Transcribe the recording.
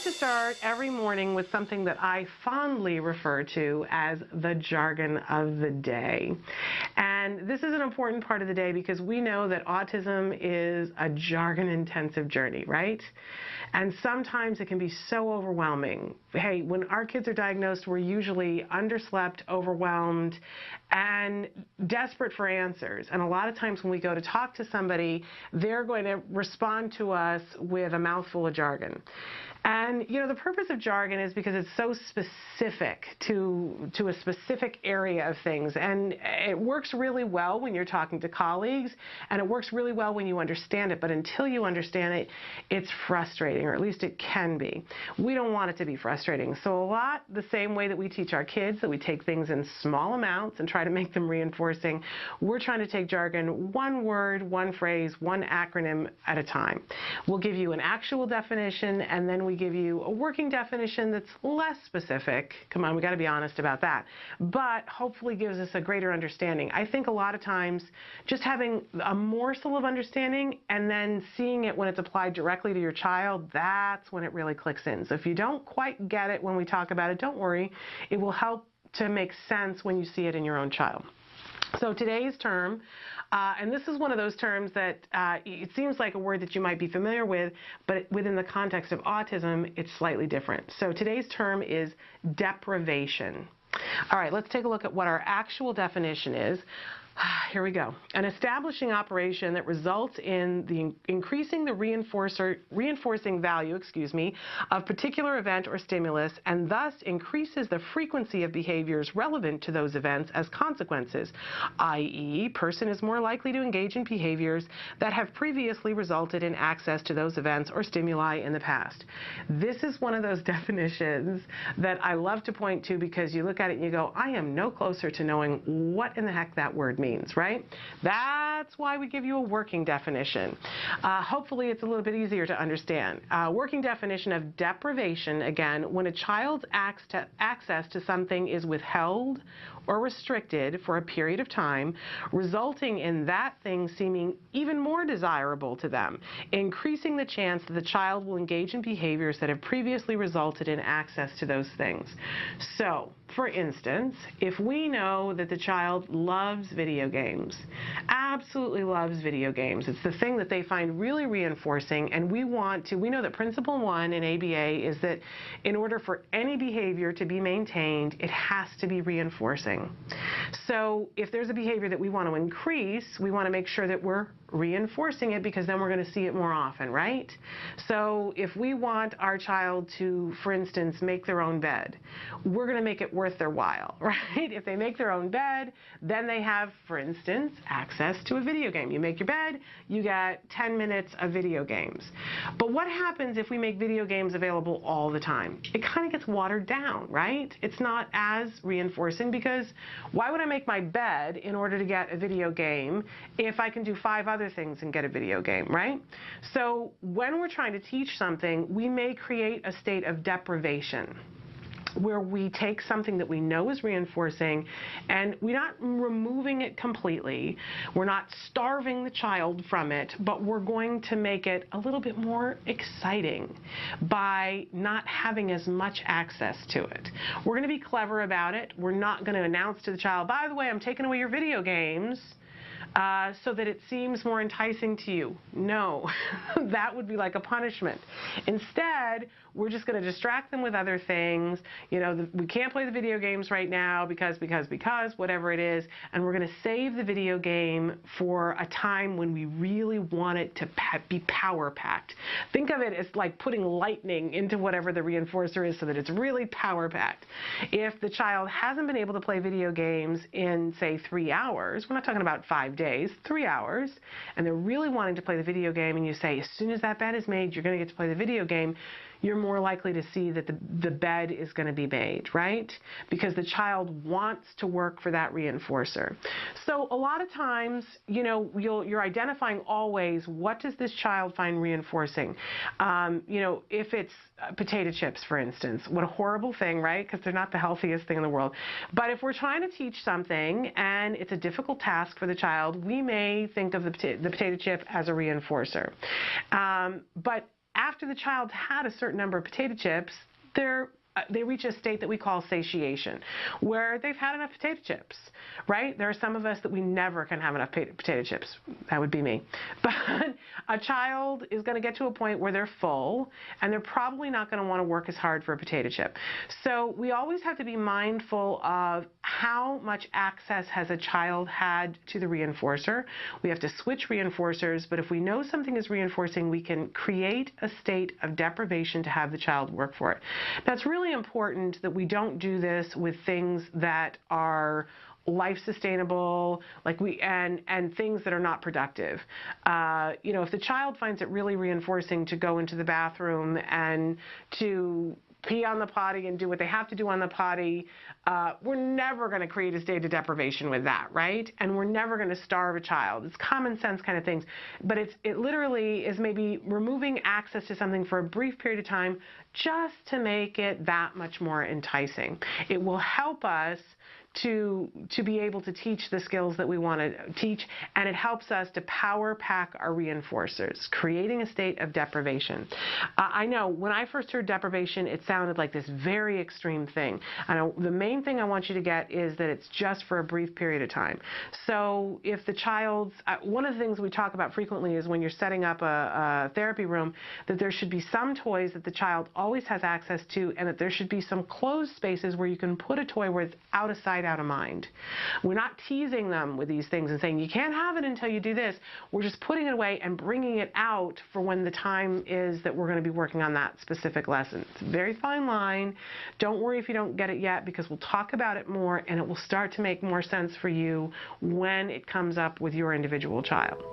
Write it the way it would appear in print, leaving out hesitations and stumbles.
to start every morning with something that I fondly refer to as the jargon of the day. And this is an important part of the day because we know that autism is a jargon-intensive journey, right? And sometimes it can be so overwhelming. Hey, when our kids are diagnosed, we're usually underslept, overwhelmed, and desperate for answers. And a lot of times when we go to talk to somebody, they're going to respond to us with a mouthful of jargon. And, you know, the purpose of jargon is because it's so specific to a specific area of things. And it works really well when you're talking to colleagues, and it works really well when you understand it. But until you understand it, it's frustrating, or at least it can be. We don't want it to be frustrating. So a lot the same way that we teach our kids, that we take things in small amounts and try to make them reinforcing, we're trying to take jargon one word, one phrase, one acronym at a time. We'll give you an actual definition, and then we give you a working definition that's less specific. Come on, we got to be honest about that. But hopefully gives us a greater understanding. I think a lot of times just having a morsel of understanding and then seeing it when it's applied directly to your child, that's when it really clicks in. So if you don't quite get it when we talk about it, don't worry. It will help to make sense when you see it in your own child. So today's term, and this is one of those terms that it seems like a word that you might be familiar with, but within the context of autism, it's slightly different. So today's term is deprivation. All right, let's take a look at what our actual definition is. Here we go. An establishing operation that results in the increasing the reinforcing value, of particular event or stimulus, and thus increases the frequency of behaviors relevant to those events as consequences, i.e., person is more likely to engage in behaviors that have previously resulted in access to those events or stimuli in the past. This is one of those definitions that I love to point to because you look at it and you go, I am no closer to knowing what in the heck that word means, right? That's why we give you a working definition. Hopefully it's a little bit easier to understand. Working definition of deprivation, again, when a child's access to something is withheld or restricted for a period of time, resulting in that thing seeming even more desirable to them, increasing the chance that the child will engage in behaviors that have previously resulted in access to those things. So, for instance, if we know that the child loves video games, absolutely loves video games, it's the thing that they find really reinforcing, and we know that principle 1 in ABA is that in order for any behavior to be maintained, it has to be reinforcing. So if there's a behavior that we want to increase, we want to make sure that we're reinforcing it because then we're going to see it more often, right? So if we want our child to, for instance, make their own bed, we're going to make it worth their while, right? If they make their own bed, then they have, for instance, access to a video game. You make your bed, you get 10 minutes of video games. But what happens if we make video games available all the time? It kind of gets watered down, right? It's not as reinforcing because why would I make my bed in order to get a video game if I can do 5 other things and get a video game, right? So when we're trying to teach something, we may create a state of deprivation where we take something that we know is reinforcing and we're not removing it completely, we're not starving the child from it, but we're going to make it a little bit more exciting by not having as much access to it. We're going to be clever about it. We're not going to announce to the child, by the way, I'm taking away your video games, so that it seems more enticing to you. No, that would be like a punishment. Instead, we're just going to distract them with other things. You know, we can't play the video games right now because, whatever it is, and we're going to save the video game for a time when we really want it to be power-packed. Think of it as like putting lightning into whatever the reinforcer is so that it's really power-packed. If the child hasn't been able to play video games in, say, 3 hours, we're not talking about 5 days, 3 hours, and they're really wanting to play the video game, and you say, as soon as that bed is made, you're going to get to play the video game, you're more likely to see that the bed is going to be made, right? Because the child wants to work for that reinforcer. So a lot of times, you know, you're identifying always what does this child find reinforcing. You know, if it's potato chips, for instance, what a horrible thing, right? Because they're not the healthiest thing in the world. But if we're trying to teach something and it's a difficult task for the child, we may think of the potato chip as a reinforcer. But after the child's had a certain number of potato chips, they reach a state that we call satiation, where they've had enough potato chips, right? There are some of us that we never can have enough potato chips. That would be me. But a child is going to get to a point where they're full, and they're probably not going to want to work as hard for a potato chip. So we always have to be mindful of how much access has a child had to the reinforcer. We have to switch reinforcers, but if we know something is reinforcing, we can create a state of deprivation to have the child work for it. That's really important that we don't do this with things that are life sustainable, and things that are not productive. If the child finds it really reinforcing to go into the bathroom and to pee on the potty and do what they have to do on the potty, we're never going to create a state of deprivation with that, right? And we're never going to starve a child. It's common sense kind of things. But it literally is maybe removing access to something for a brief period of time just to make it that much more enticing. It will help us to be able to teach the skills that we want to teach, and it helps us to power pack our reinforcers, creating a state of deprivation. I know when I first heard deprivation, it sounded like this very extreme thing. The main thing I want you to get is that it's just for a brief period of time. So if the child's, one of the things we talk about frequently is when you're setting up a therapy room, that there should be some toys that the child always has access to, and that there should be some closed spaces where you can put a toy where it's out of sight, out of mind. We're not teasing them with these things and saying, you can't have it until you do this. We're just putting it away and bringing it out for when the time is that we're going to be working on that specific lesson. It's a very fine line. Don't worry if you don't get it yet, because we'll talk about it more and it will start to make more sense for you when it comes up with your individual child.